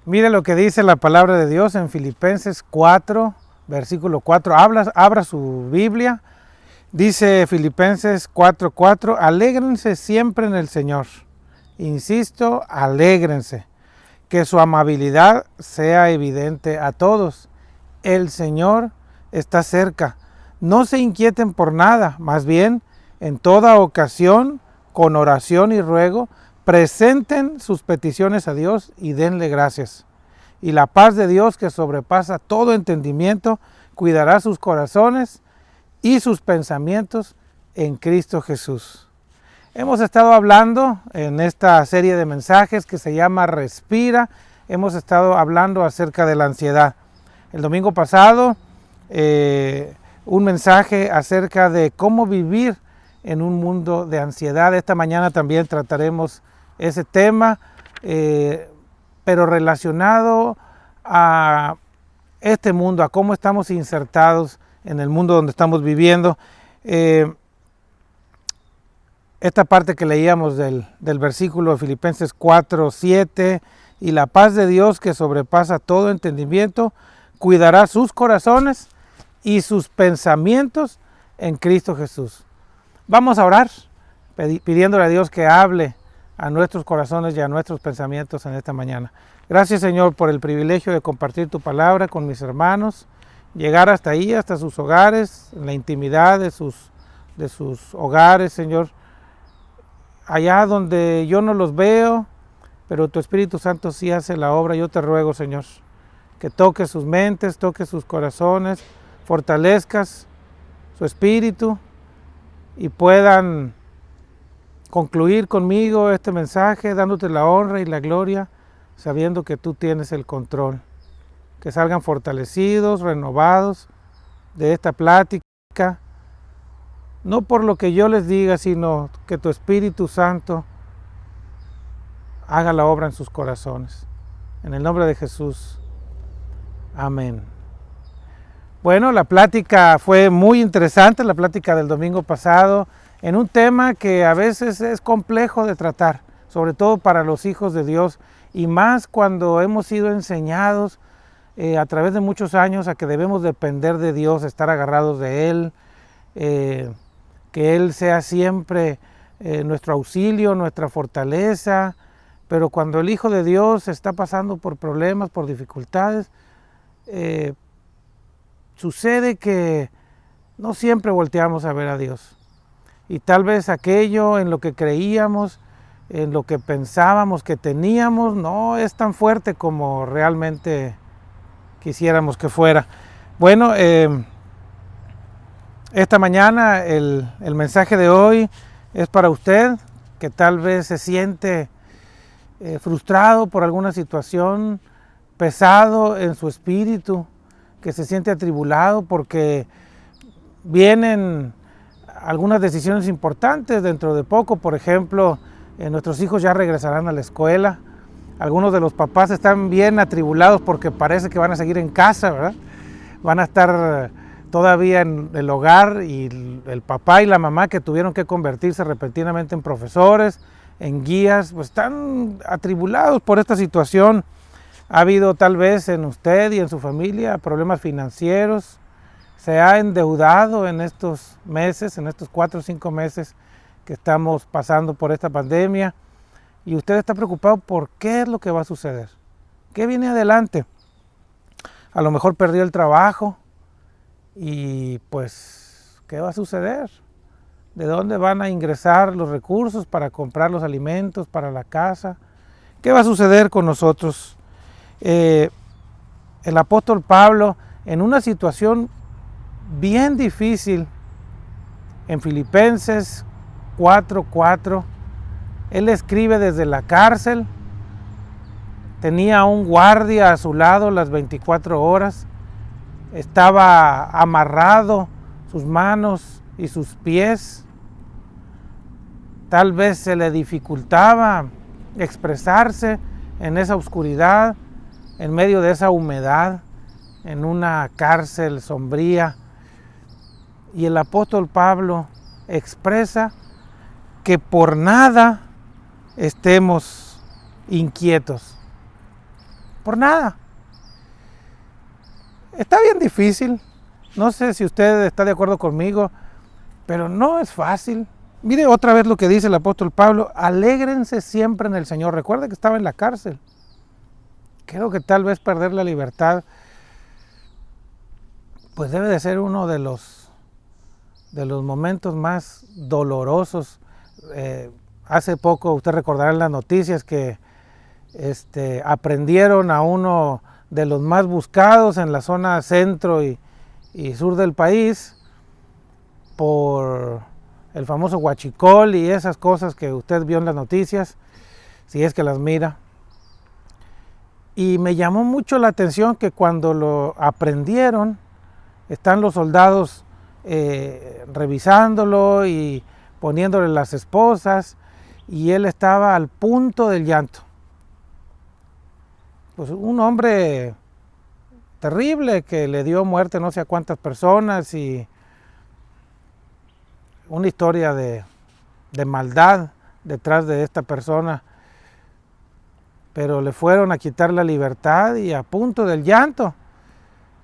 Mire lo que dice la palabra de Dios en Filipenses 4, versículo 4. Abra su Biblia. Dice Filipenses 4:4, alégrense siempre en el Señor. Insisto, alégrense. Que su amabilidad sea evidente a todos. El Señor está cerca. No se inquieten por nada, más bien, en toda ocasión, con oración y ruego, presenten sus peticiones a Dios y denle gracias. Y la paz de Dios, que sobrepasa todo entendimiento, cuidará sus corazones y sus pensamientos en Cristo Jesús. Hemos estado hablando en esta serie de mensajes que se llama Respira. Hemos estado hablando acerca de la ansiedad. El domingo pasado, un mensaje acerca de cómo vivir en un mundo de ansiedad. Esta mañana también trataremos ese tema, pero relacionado a este mundo, a cómo estamos insertados en el mundo donde estamos viviendo. Esta parte que leíamos del versículo de Filipenses 4:7, y la paz de Dios que sobrepasa todo entendimiento, cuidará sus corazones y sus pensamientos en Cristo Jesús. Vamos a orar pidiéndole a Dios que hable a nuestros corazones y a nuestros pensamientos en esta mañana. Gracias, Señor, por el privilegio de compartir tu palabra con mis hermanos, llegar hasta ahí, hasta sus hogares, en la intimidad de sus hogares, Señor, allá donde yo no los veo, pero tu Espíritu Santo sí hace la obra. Yo te ruego, Señor, que toques sus mentes, toques sus corazones, fortalezcas su espíritu y puedan concluir conmigo este mensaje dándote la honra y la gloria, sabiendo que tú tienes el control. Que salgan fortalecidos, renovados de esta plática, no por lo que yo les diga, sino que tu Espíritu Santo haga la obra en sus corazones. En el nombre de Jesús. Amén. Bueno, la plática fue muy interesante, la plática del domingo pasado, en un tema que a veces es complejo de tratar, sobre todo para los hijos de Dios, y más cuando hemos sido enseñados a través de muchos años a que debemos depender de Dios, estar agarrados de Él, que Él sea siempre nuestro auxilio, nuestra fortaleza. Pero cuando el Hijo de Dios está pasando por problemas, por dificultades, sucede que no siempre volteamos a ver a Dios. Y tal vez aquello en lo que creíamos, en lo que pensábamos que teníamos, no es tan fuerte como realmente quisiéramos que fuera. Bueno, esta mañana el mensaje de hoy es para usted que tal vez se siente frustrado por alguna situación, pesado en su espíritu, que se siente atribulado porque vienen algunas decisiones importantes dentro de poco. Por ejemplo, nuestros hijos ya regresarán a la escuela. Algunos de los papás están bien atribulados porque parece que van a seguir en casa, ¿verdad? Van a estar todavía en el hogar, y el papá y la mamá que tuvieron que convertirse repentinamente en profesores, en guías, pues están atribulados por esta situación. Ha habido tal vez en usted y en su familia problemas financieros, se ha endeudado en estos meses, en estos 4 o 5 meses que estamos pasando por esta pandemia, y usted está preocupado por qué es lo que va a suceder, qué viene adelante. A lo mejor perdió el trabajo y pues, ¿qué va a suceder? ¿De dónde van a ingresar los recursos para comprar los alimentos para la casa? ¿Qué va a suceder con nosotros? El apóstol Pablo, en una situación bien difícil, en Filipenses 4:4, él escribe desde la cárcel. Tenía un guardia a su lado las 24 horas. Estaba amarrado sus manos y sus pies. Tal vez se le dificultaba expresarse en esa oscuridad, en medio de esa humedad, en una cárcel sombría. Y el apóstol Pablo expresa que por nada estemos inquietos. por nada. Está bien difícil, no sé si usted está de acuerdo conmigo, pero no es fácil. Mire otra vez lo que dice el apóstol Pablo: alégrense siempre en el Señor. Recuerde que estaba en la cárcel. Creo que tal vez perder la libertad pues debe de ser uno de los momentos más dolorosos. Hace poco usted recordará en las noticias que aprendieron a uno de los más buscados en la zona centro y sur del país por el famoso huachicol y esas cosas que usted vio en las noticias, si es que las mira. Y me llamó mucho la atención que cuando lo aprendieron, están los soldados revisándolo y poniéndole las esposas, y él estaba al punto del llanto. Pues un hombre terrible que le dio muerte a no sé a cuántas personas, y una historia de maldad detrás de esta persona, pero le fueron a quitar la libertad y a punto del llanto.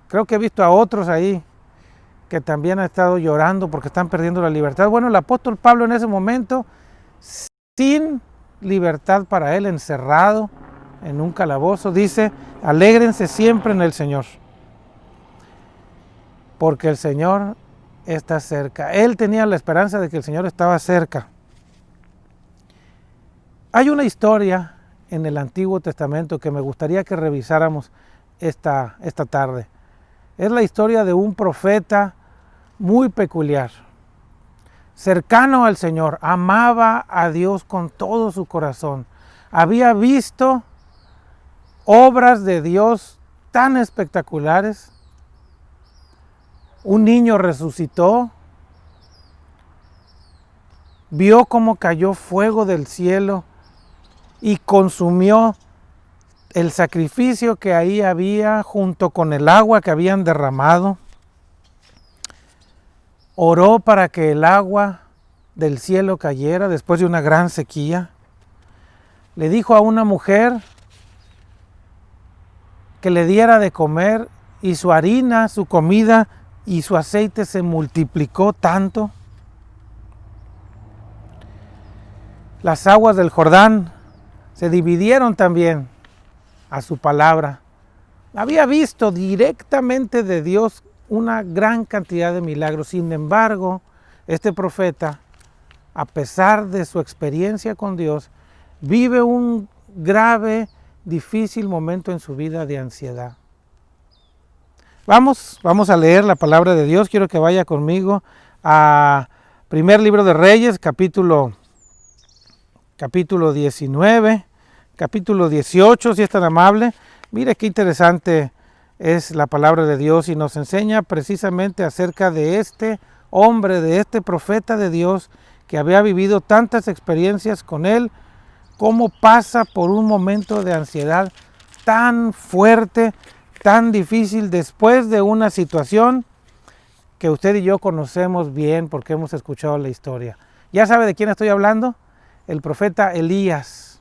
Creo que he visto a otros ahí que también han estado llorando porque están perdiendo la libertad. Bueno, el apóstol Pablo en ese momento, sin libertad para él, encerrado en un calabozo, dice: alégrense siempre en el Señor, porque el Señor está cerca. Él tenía la esperanza de que el Señor estaba cerca. Hay una historia en el Antiguo Testamento que me gustaría que revisáramos esta tarde. Es la historia de un profeta muy peculiar, cercano al Señor, amaba a Dios con todo su corazón, había visto obras de Dios tan espectaculares. Un niño resucitó, vio cómo cayó fuego del cielo y consumió el sacrificio que ahí había junto con el agua que habían derramado. Oró para que el agua del cielo cayera después de una gran sequía. Le dijo a una mujer que le diera de comer, y su harina, su comida y su aceite se multiplicó tanto. Las aguas del Jordán se dividieron también a su palabra. Había visto directamente de Dios una gran cantidad de milagros. Sin embargo, este profeta, a pesar de su experiencia con Dios, vive un grave, difícil momento en su vida de ansiedad. Vamos a leer la palabra de Dios. Quiero que vaya conmigo a primer libro de Reyes, capítulo 19, capítulo 18, si es tan amable. Mire qué interesante es la palabra de Dios, y nos enseña precisamente acerca de este hombre, de este profeta de Dios que había vivido tantas experiencias con él, cómo pasa por un momento de ansiedad tan fuerte, tan difícil, después de una situación que usted y yo conocemos bien porque hemos escuchado la historia. ¿Ya sabe de quién estoy hablando? El profeta Elías.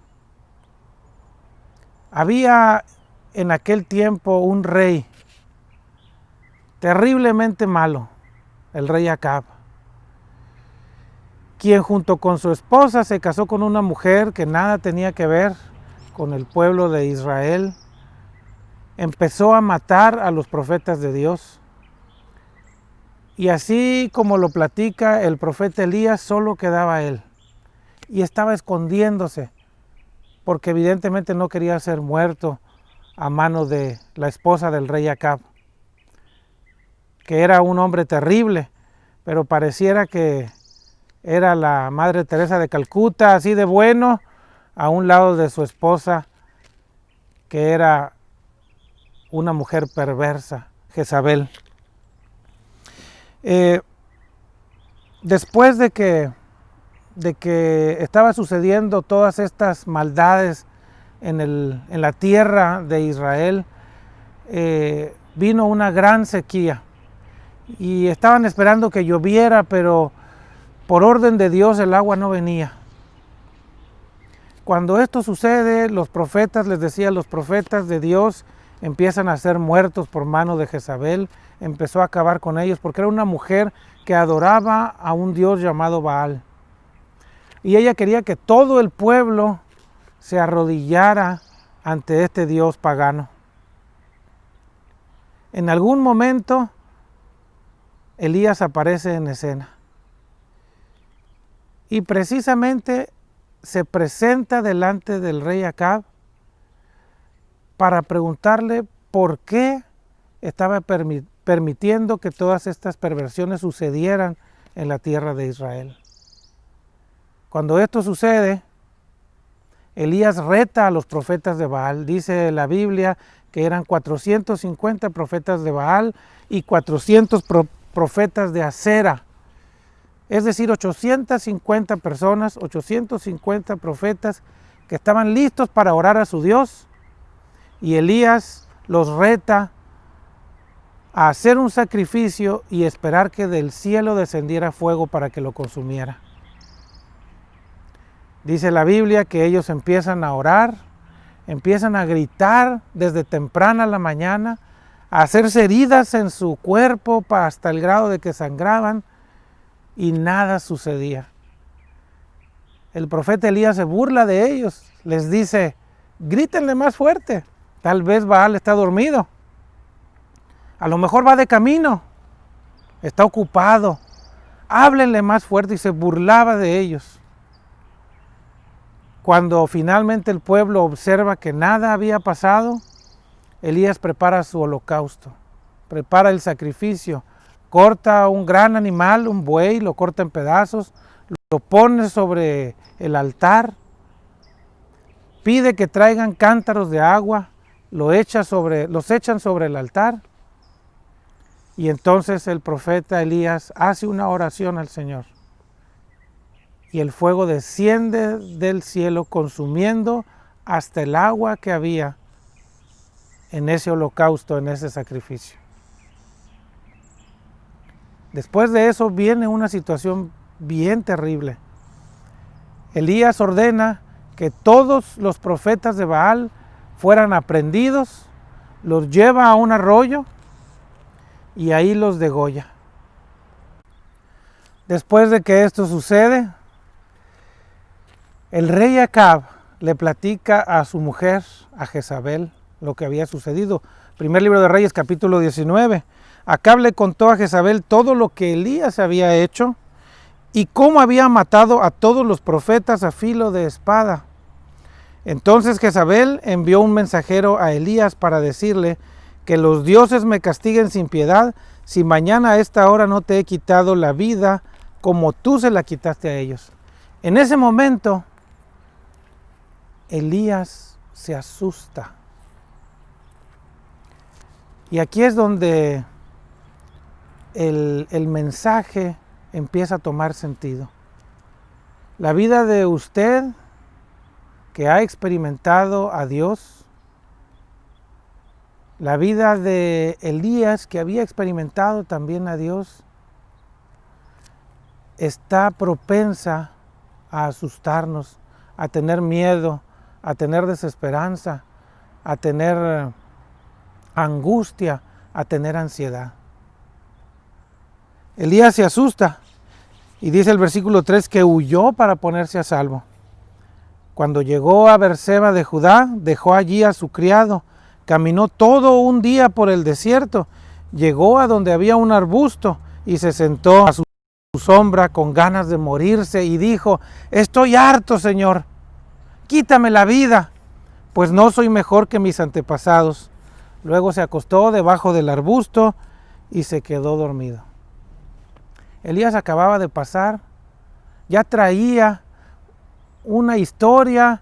Había en aquel tiempo un rey terriblemente malo, el rey Acab, quien junto con su esposa se casó con una mujer que nada tenía que ver con el pueblo de Israel. Empezó a matar a los profetas de Dios. Y así como lo platica el profeta Elías, solo quedaba él. Y estaba escondiéndose, porque evidentemente no quería ser muerto a manos de la esposa del rey Acab, que era un hombre terrible, pero pareciera que era la Madre Teresa de Calcuta, así de bueno, a un lado de su esposa, que era una mujer perversa, Jezabel. Después de que estaba sucediendo todas estas maldades en la tierra de Israel, vino una gran sequía y estaban esperando que lloviera, pero por orden de Dios el agua no venía. Cuando esto sucede, los profetas, les decía, los profetas de Dios empiezan a ser muertos por mano de Jezabel. Empezó a acabar con ellos porque era una mujer que adoraba a un dios llamado Baal. Y ella quería que todo el pueblo se arrodillara ante este dios pagano. En algún momento, Elías aparece en escena. Y precisamente se presenta delante del rey Acab para preguntarle por qué estaba permitiendo que todas estas perversiones sucedieran en la tierra de Israel. Cuando esto sucede, Elías reta a los profetas de Baal. Dice la Biblia que eran 450 profetas de Baal y 400 profetas de Acera. Es decir, 850 personas, 850 profetas que estaban listos para orar a su Dios. Y Elías los reta a hacer un sacrificio y esperar que del cielo descendiera fuego para que lo consumiera. Dice la Biblia que ellos empiezan a orar, empiezan a gritar desde temprana la mañana, a hacerse heridas en su cuerpo hasta el grado de que sangraban y nada sucedía. El profeta Elías se burla de ellos, les dice, grítenle más fuerte, tal vez Baal está dormido, a lo mejor va de camino, está ocupado, háblenle más fuerte, y se burlaba de ellos. Cuando finalmente el pueblo observa que nada había pasado, Elías prepara su holocausto, prepara el sacrificio, corta un gran animal, un buey, lo corta en pedazos, lo pone sobre el altar, pide que traigan cántaros de agua, los echan sobre el altar, y entonces el profeta Elías hace una oración al Señor. Y el fuego desciende del cielo consumiendo hasta el agua que había en ese holocausto, en ese sacrificio. Después de eso viene una situación bien terrible. Elías ordena que todos los profetas de Baal fueran aprehendidos, los lleva a un arroyo y ahí los degolla. Después de que esto sucede, el rey Acab le platica a su mujer, a Jezabel, lo que había sucedido. Primer libro de Reyes, capítulo 19. Acab le contó a Jezabel todo lo que Elías había hecho y cómo había matado a todos los profetas a filo de espada. Entonces Jezabel envió un mensajero a Elías para decirle que los dioses me castiguen sin piedad si mañana a esta hora no te he quitado la vida como tú se la quitaste a ellos. En ese momento, Elías se asusta. Y aquí es donde el mensaje empieza a tomar sentido. La vida de usted que ha experimentado a Dios, la vida de Elías que había experimentado también a Dios, está propensa a asustarnos, a tener miedo, a tener desesperanza, a tener angustia, a tener ansiedad. Elías se asusta y dice el versículo 3 que huyó para ponerse a salvo. Cuando llegó a Beerseba de Judá, dejó allí a su criado, caminó todo un día por el desierto, llegó a donde había un arbusto y se sentó a su sombra con ganas de morirse y dijo, estoy harto, Señor, quítame la vida, pues no soy mejor que mis antepasados. Luego se acostó debajo del arbusto y se quedó dormido. Elías acababa de pasar, ya traía una historia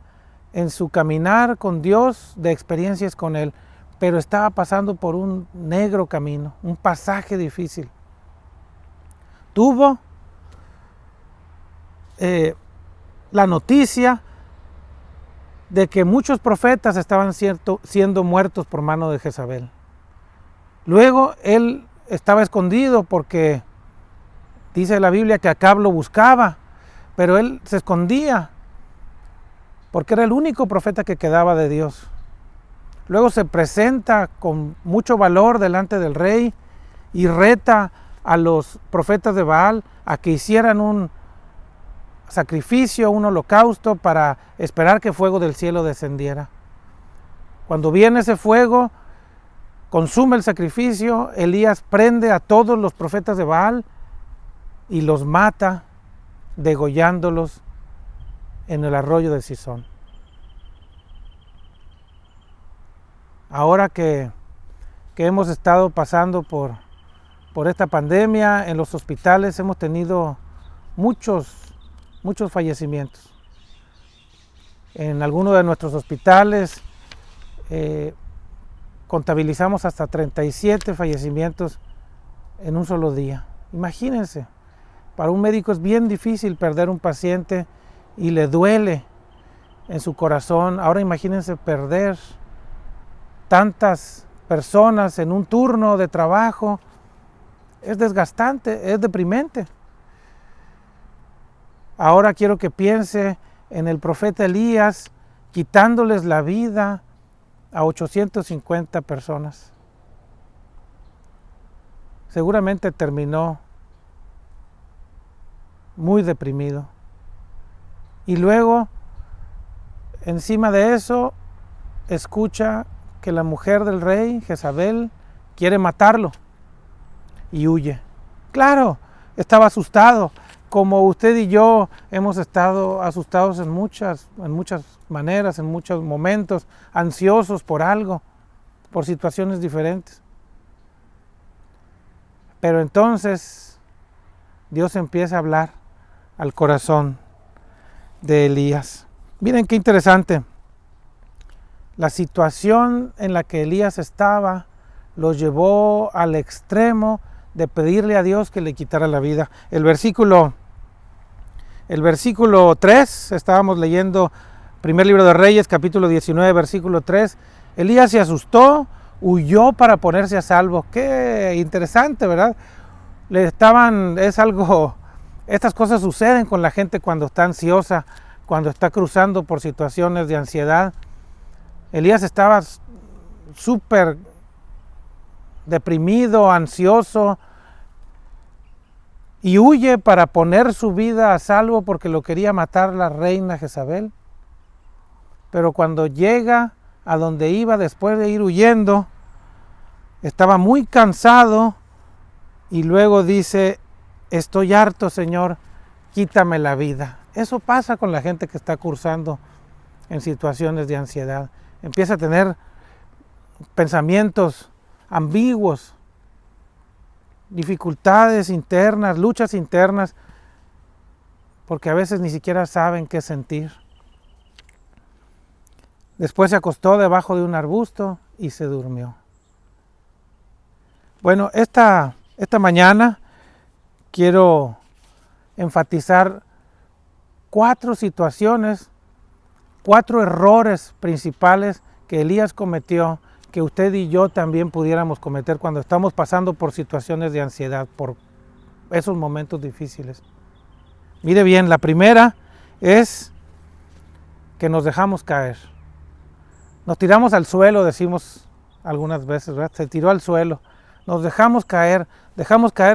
en su caminar con Dios, de experiencias con Él, pero estaba pasando por un negro camino, un pasaje difícil. Tuvo la noticia de que muchos profetas estaban siendo muertos por mano de Jezabel. Luego él estaba escondido porque dice la Biblia que Acab lo buscaba, pero él se escondía porque era el único profeta que quedaba de Dios. Luego se presenta con mucho valor delante del rey y reta a los profetas de Baal a que hicieran un sacrificio, un holocausto para esperar que fuego del cielo descendiera. Cuando viene ese fuego, consume el sacrificio, Elías prende a todos los profetas de Baal y los mata, degollándolos en el arroyo de Cisón. Ahora que hemos estado pasando por esta pandemia, en los hospitales hemos tenido muchos fallecimientos. En algunos de nuestros hospitales contabilizamos hasta 37 fallecimientos en un solo día. Imagínense, para un médico es bien difícil perder un paciente y le duele en su corazón. Ahora imagínense perder tantas personas en un turno de trabajo. Es desgastante, es deprimente. Ahora quiero que piense en el profeta Elías quitándoles la vida a 850 personas. Seguramente terminó muy deprimido. Y luego, encima de eso, escucha que la mujer del rey, Jezabel, quiere matarlo y huye. Claro, estaba asustado, como usted y yo hemos estado asustados en muchas maneras, en muchos momentos, ansiosos por algo, por situaciones diferentes. Pero entonces Dios empieza a hablar al corazón de Elías. Miren qué interesante. La situación en la que Elías estaba lo llevó al extremo de pedirle a Dios que le quitara la vida. El versículo 3, estábamos leyendo primer libro de Reyes, capítulo 19, versículo 3. Elías se asustó, huyó para ponerse a salvo. Qué interesante, ¿verdad? Estas cosas suceden con la gente cuando está ansiosa, cuando está cruzando por situaciones de ansiedad. Elías estaba súper deprimido, ansioso, y huye para poner su vida a salvo porque lo quería matar la reina Jezabel. Pero cuando llega a donde iba después de ir huyendo, estaba muy cansado y luego dice: estoy harto, Señor, quítame la vida. Eso pasa con la gente que está cursando en situaciones de ansiedad. Empieza a tener pensamientos ambiguos, dificultades internas, luchas internas, porque a veces ni siquiera saben qué sentir. Después se acostó debajo de un arbusto y se durmió. Bueno, esta mañana quiero enfatizar 4 situaciones, 4 errores principales que Elías cometió, que usted y yo también pudiéramos cometer cuando estamos pasando por situaciones de ansiedad, por esos momentos difíciles. Mire bien, la primera es que nos dejamos caer. Nos tiramos al suelo, decimos algunas veces, ¿verdad? Se tiró al suelo. Nos dejamos caer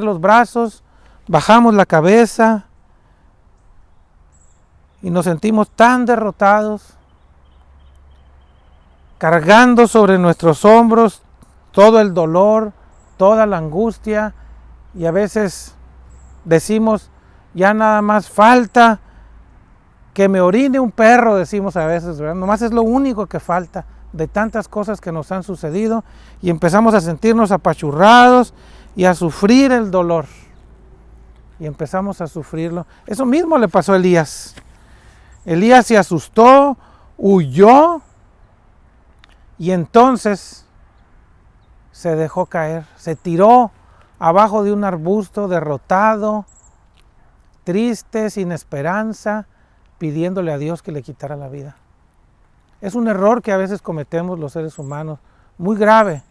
los brazos, bajamos la cabeza y nos sentimos tan derrotados, cargando sobre nuestros hombros todo el dolor, toda la angustia, y a veces decimos: ya nada más falta que me orine un perro, decimos a veces, ¿verdad? Nomás es lo único que falta de tantas cosas que nos han sucedido, y empezamos a sentirnos apachurrados y a sufrir el dolor. Y empezamos a sufrirlo. Eso mismo le pasó a Elías. Elías se asustó, huyó, y entonces se dejó caer, se tiró abajo de un arbusto derrotado, triste, sin esperanza, pidiéndole a Dios que le quitara la vida. Es un error que a veces cometemos los seres humanos, muy grave.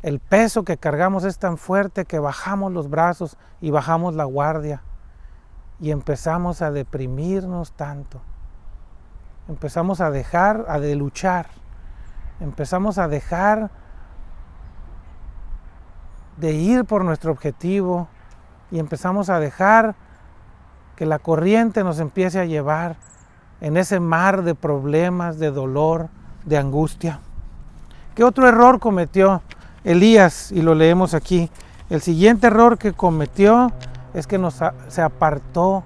El peso que cargamos es tan fuerte que bajamos los brazos y bajamos la guardia y empezamos a deprimirnos tanto. empezamos a dejar de luchar, empezamos a dejar de ir por nuestro objetivo y empezamos a dejar que la corriente nos empiece a llevar en ese mar de problemas, de dolor, de angustia. ¿Qué otro error cometió Elías? Y lo leemos aquí. El siguiente error que cometió es que se apartó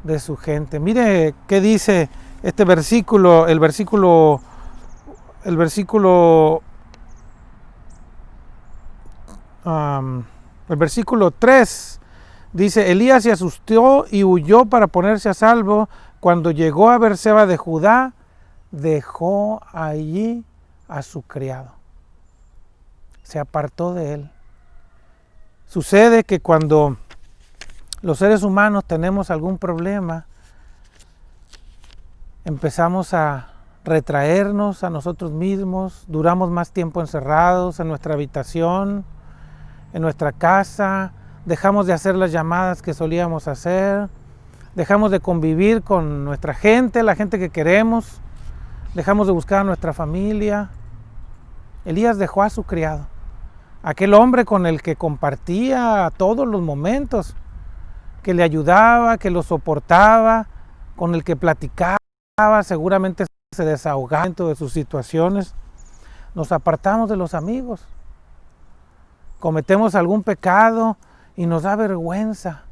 de su gente. Mire qué dice este versículo, el versículo 3 dice: Elías se asustó y huyó para ponerse a salvo. Cuando llegó a Beerseba de Judá, dejó allí a su criado. Se apartó de él. Sucede que cuando los seres humanos tenemos algún problema, empezamos a retraernos a nosotros mismos, duramos más tiempo encerrados en nuestra habitación, en nuestra casa, dejamos de hacer las llamadas que solíamos hacer, dejamos de convivir con nuestra gente, la gente que queremos, dejamos de buscar a nuestra familia. Elías dejó a su criado, aquel hombre con el que compartía todos los momentos, que le ayudaba, que lo soportaba, con el que platicaba, seguramente se desahogaba de sus situaciones. Nos apartamos de los amigos, cometemos algún pecado y nos da vergüenza.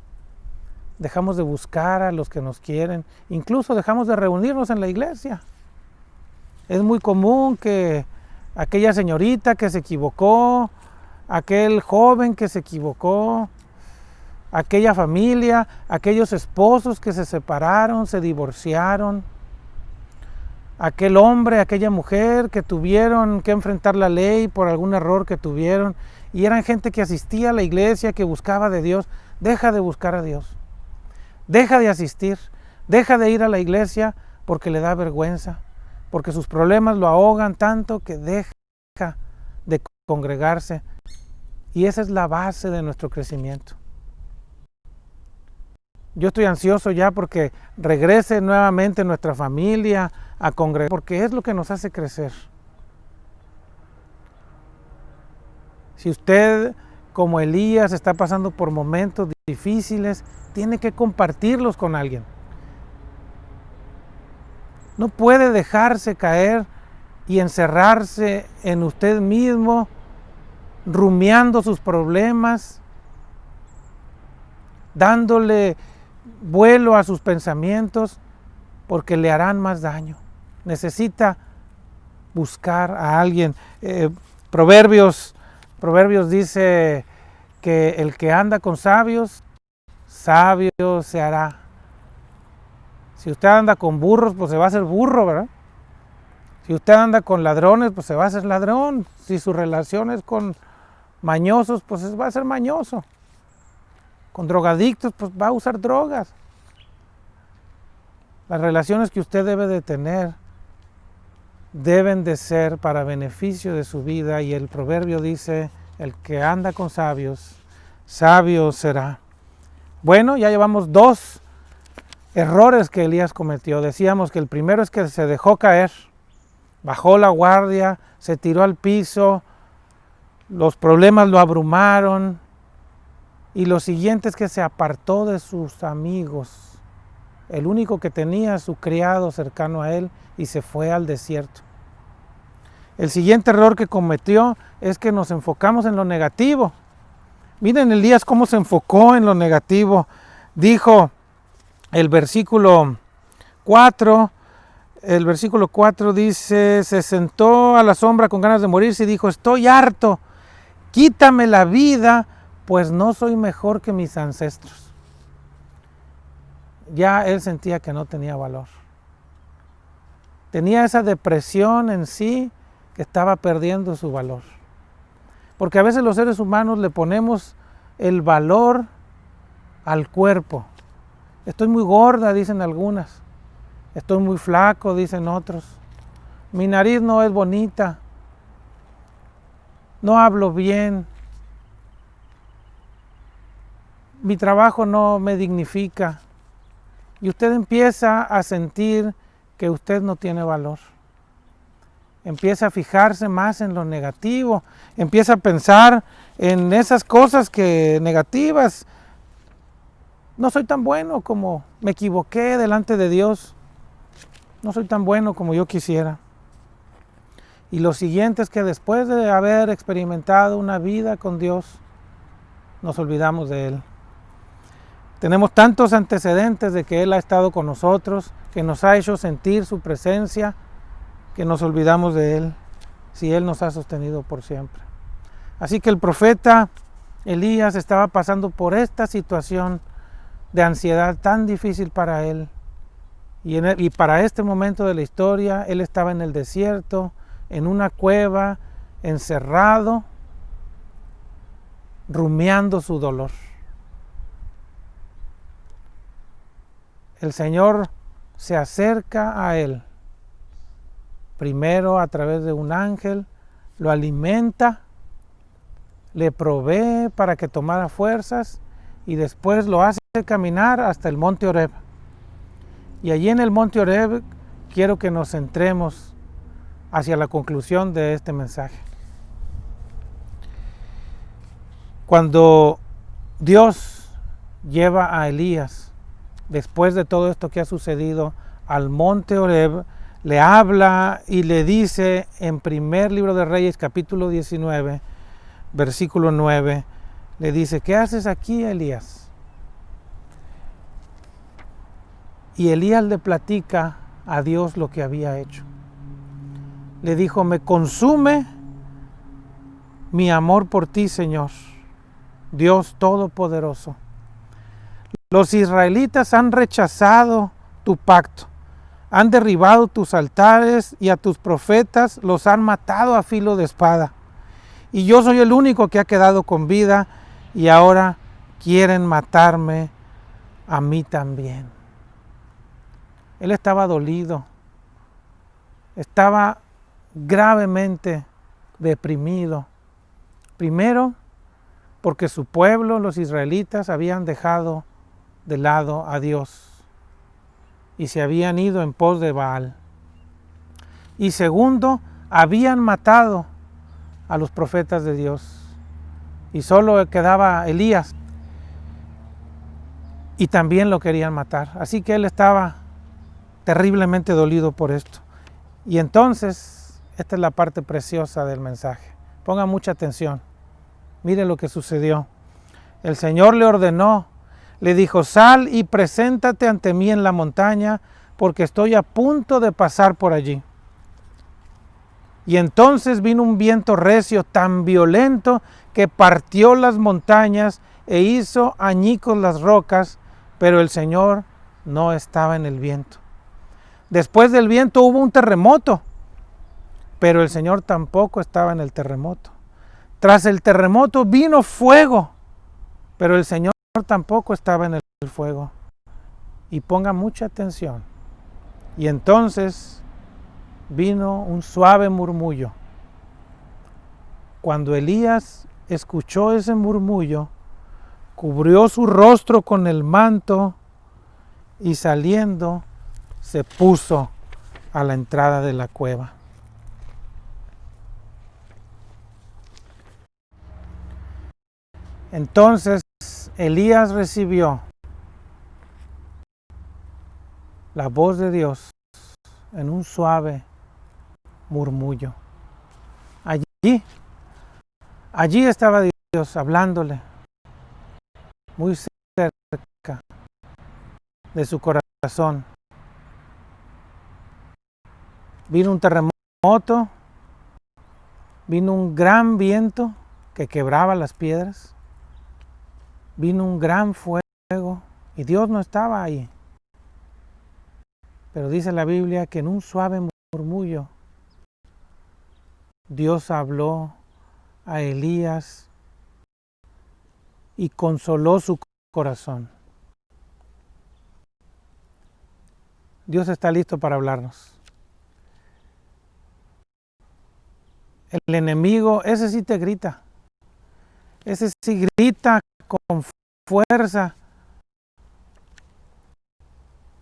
Dejamos de buscar a los que nos quieren, incluso dejamos de reunirnos en la iglesia. Es muy común que aquella señorita que se equivocó, aquel joven que se equivocó, aquella familia, aquellos esposos que se separaron, se divorciaron, aquel hombre, aquella mujer que tuvieron que enfrentar la ley por algún error que tuvieron, y eran gente que asistía a la iglesia, que buscaba de Dios. Deja de buscar a Dios, deja de asistir, deja de ir a la iglesia porque le da vergüenza, porque sus problemas lo ahogan tanto que deja de congregarse. Y esa es la base de nuestro crecimiento. Yo estoy ansioso ya porque regrese nuevamente nuestra familia a congregar, porque es lo que nos hace crecer. Si usted, como Elías, está pasando por momentos difíciles, tiene que compartirlos con alguien. No puede dejarse caer y encerrarse en usted mismo, rumiando sus problemas, dándole vuelo a sus pensamientos, porque le harán más daño. Necesita buscar a alguien. Proverbios dice que el que anda con sabios, sabio se hará. Si usted anda con burros, pues se va a hacer burro, ¿verdad? Si usted anda con ladrones, pues se va a hacer ladrón. Si su relación es con mañosos, pues va a ser mañoso. Con drogadictos, pues va a usar drogas. Las relaciones que usted debe de tener deben de ser para beneficio de su vida, y el proverbio dice: el que anda con sabios, sabio será. Bueno, ya llevamos 2 errores que Elías cometió. Decíamos que el primero es que se dejó caer, bajó la guardia, se tiró al piso, los problemas lo abrumaron, y lo siguiente es que se apartó de sus amigos. El único que tenía, su criado cercano a él, y se fue al desierto. El siguiente error que cometió es que nos enfocamos en lo negativo. Miren Elías cómo se enfocó en lo negativo. Dijo el versículo 4, dice: se sentó a la sombra con ganas de morirse y dijo: estoy harto, quítame la vida, pues no soy mejor que mis ancestros. Ya él sentía que no tenía valor. Tenía esa depresión en sí, que estaba perdiendo su valor. Porque a veces los seres humanos le ponemos el valor al cuerpo. Estoy muy gorda, dicen algunas. Estoy muy flaco, dicen otros. Mi nariz no es bonita. No hablo bien. Mi trabajo no me dignifica. Y usted empieza a sentir que usted no tiene valor. Empieza a fijarse más en lo negativo, empieza a pensar en esas cosas que negativas. No soy tan bueno como me equivoqué delante de Dios. No soy tan bueno como yo quisiera. Y lo siguiente es que después de haber experimentado una vida con Dios, nos olvidamos de Él. Tenemos tantos antecedentes de que Él ha estado con nosotros, que nos ha hecho sentir su presencia, que nos olvidamos de Él, si Él nos ha sostenido por siempre. Así que el profeta Elías estaba pasando por esta situación de ansiedad tan difícil para él. Y para este momento de la historia, él estaba en el desierto, en una cueva, encerrado, rumiando su dolor. El Señor se acerca a él, primero a través de un ángel, lo alimenta, le provee para que tomara fuerzas y después lo hace caminar hasta el monte Horeb. Y allí en el monte Horeb quiero que nos centremos hacia la conclusión de este mensaje. Cuando Dios lleva a Elías, después de todo esto que ha sucedido, al monte Horeb, le habla y le dice en primer libro de Reyes, capítulo 19, versículo 9, le dice: ¿qué haces aquí, Elías? Y Elías le platica a Dios lo que había hecho. Le dijo: me consume mi amor por ti, Señor, Dios Todopoderoso. Los israelitas han rechazado tu pacto, han derribado tus altares y a tus profetas los han matado a filo de espada. Y yo soy el único que ha quedado con vida y ahora quieren matarme a mí también. Él estaba dolido, estaba gravemente deprimido. Primero, porque su pueblo, los israelitas, habían dejado de lado a Dios y se habían ido en pos de Baal. Y segundo, habían matado a los profetas de Dios y solo quedaba Elías y también lo querían matar. Así que él estaba terriblemente dolido por esto. Y entonces, esta es la parte preciosa del mensaje. Pongan mucha atención. Mire lo que sucedió. El Señor le ordenó, le dijo: sal y preséntate ante mí en la montaña, porque estoy a punto de pasar por allí. Y entonces vino un viento recio tan violento que partió las montañas e hizo añicos las rocas, pero el Señor no estaba en el viento. Después del viento hubo un terremoto, pero el Señor tampoco estaba en el terremoto. Tras el terremoto vino fuego, pero el Señor tampoco estaba en el fuego. Y ponga mucha atención. Y entonces vino un suave murmullo. Cuando Elías escuchó ese murmullo, cubrió su rostro con el manto y saliendo se puso a la entrada de la cueva. Entonces Elías recibió la voz de Dios en un suave murmullo. Allí estaba Dios hablándole muy cerca de su corazón. Vino un terremoto, vino un gran viento que quebraba las piedras, vino un gran fuego y Dios no estaba ahí. Pero dice la Biblia que en un suave murmullo Dios habló a Elías y consoló su corazón. Dios está listo para hablarnos. El enemigo, ese sí te grita. Ese sí grita con fuerza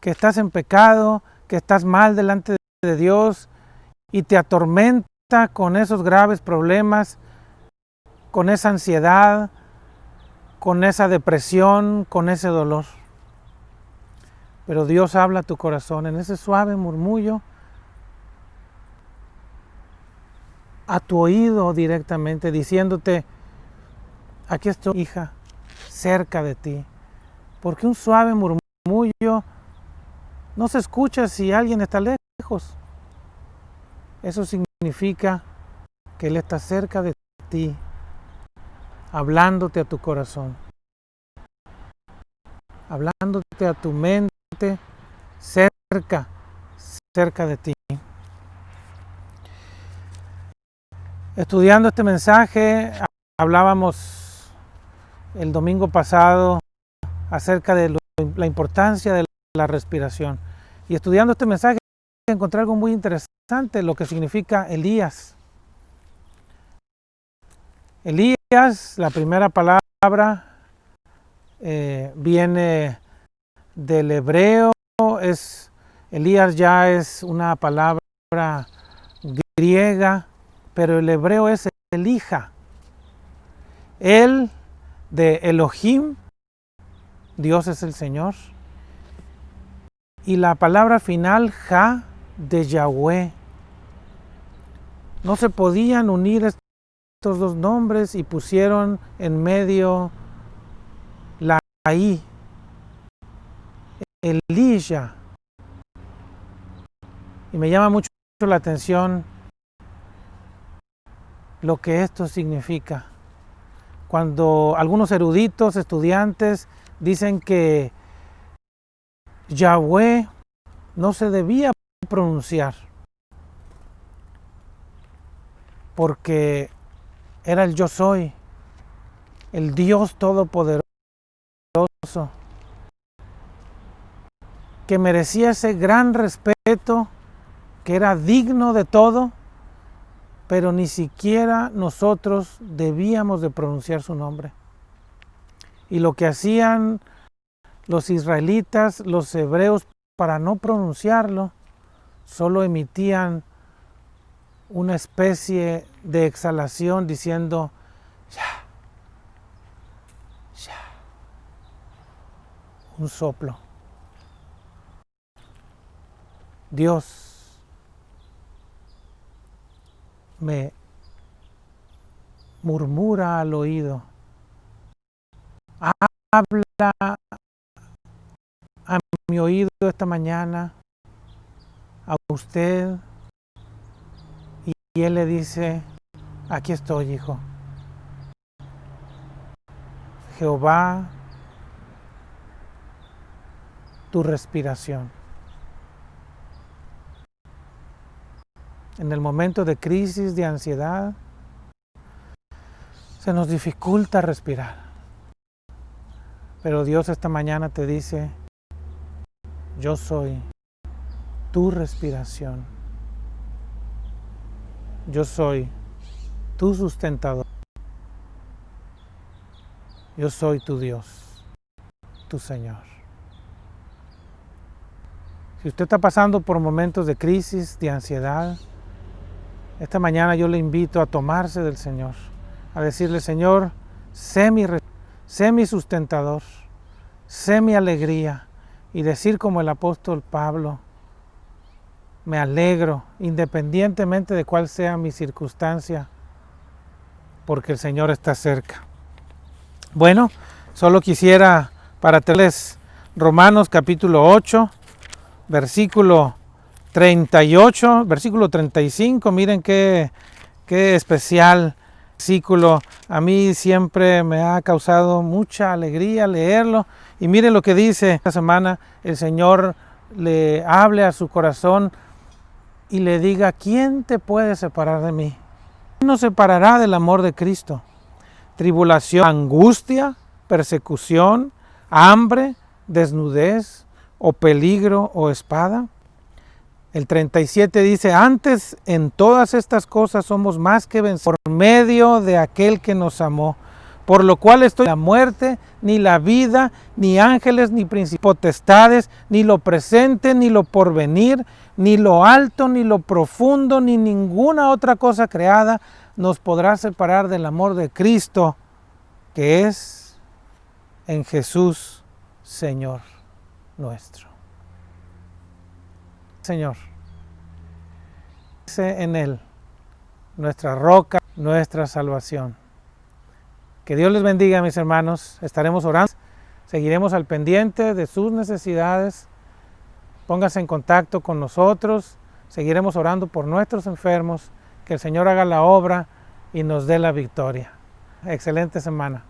que estás en pecado, que estás mal delante de Dios y te atormenta con esos graves problemas, con esa ansiedad, con esa depresión, con ese dolor. Pero Dios habla a tu corazón en ese suave murmullo, a tu oído directamente, diciéndote: aquí estoy, hija, cerca de ti. Porque un suave murmullo no se escucha si alguien está lejos. Eso significa que Él está cerca de ti, hablándote a tu corazón, hablándote a tu mente, cerca de ti. Estudiando este mensaje, hablábamos el domingo pasado acerca de la importancia de la respiración. Y estudiando este mensaje encontré algo muy interesante, lo que significa Elías. Elías, la primera palabra viene del hebreo, Elías ya es una palabra griega, pero el hebreo es Elija. El de Elohim, Dios es el Señor. Y la palabra final, Ja, de Yahweh. No se podían unir estos dos nombres y pusieron en medio la I, Elija. Y me llama mucho la atención lo que esto significa. Cuando algunos eruditos, estudiantes, dicen que Yahweh no se debía pronunciar porque era el yo soy, el Dios todopoderoso, que merecía ese gran respeto, que era digno de todo, pero ni siquiera nosotros debíamos de pronunciar su nombre. Y lo que hacían los israelitas, los hebreos, para no pronunciarlo, solo emitían una especie de exhalación diciendo ya, ya, un soplo. Dios me murmura al oído, habla a mi oído esta mañana, a usted, y Él le dice: aquí estoy, hijo. Jehová, tu respiración. En el momento de crisis, de ansiedad, se nos dificulta respirar. Pero Dios esta mañana te dice: yo soy tu respiración. Yo soy tu sustentador. Yo soy tu Dios, tu Señor. Si usted está pasando por momentos de crisis, de ansiedad, esta mañana yo le invito a tomarse del Señor, a decirle: Señor, sé mi sustentador, sé mi alegría, y decir como el apóstol Pablo: me alegro independientemente de cuál sea mi circunstancia, porque el Señor está cerca. Bueno, solo quisiera para tenerles Romanos capítulo 8, versículo 38, versículo 35, miren qué especial versículo. A mí siempre me ha causado mucha alegría leerlo, y miren lo que dice. Esta semana el Señor le hable a su corazón y le diga: ¿quién te puede separar de mí? ¿Quién nos separará del amor de Cristo? Tribulación, angustia, persecución, hambre, desnudez, o peligro, o espada. El 37 dice: antes en todas estas cosas somos más que vencedores por medio de aquel que nos amó, por lo cual estoy la muerte, ni la vida, ni ángeles, ni potestades, ni lo presente, ni lo porvenir, ni lo alto, ni lo profundo, ni ninguna otra cosa creada nos podrá separar del amor de Cristo, que es en Jesús, Señor nuestro. Señor, en Él, nuestra roca, nuestra salvación. Que Dios les bendiga, mis hermanos. Estaremos orando, seguiremos al pendiente de sus necesidades. Póngase en contacto con nosotros, seguiremos orando por nuestros enfermos, que el Señor haga la obra y nos dé la victoria. Excelente semana.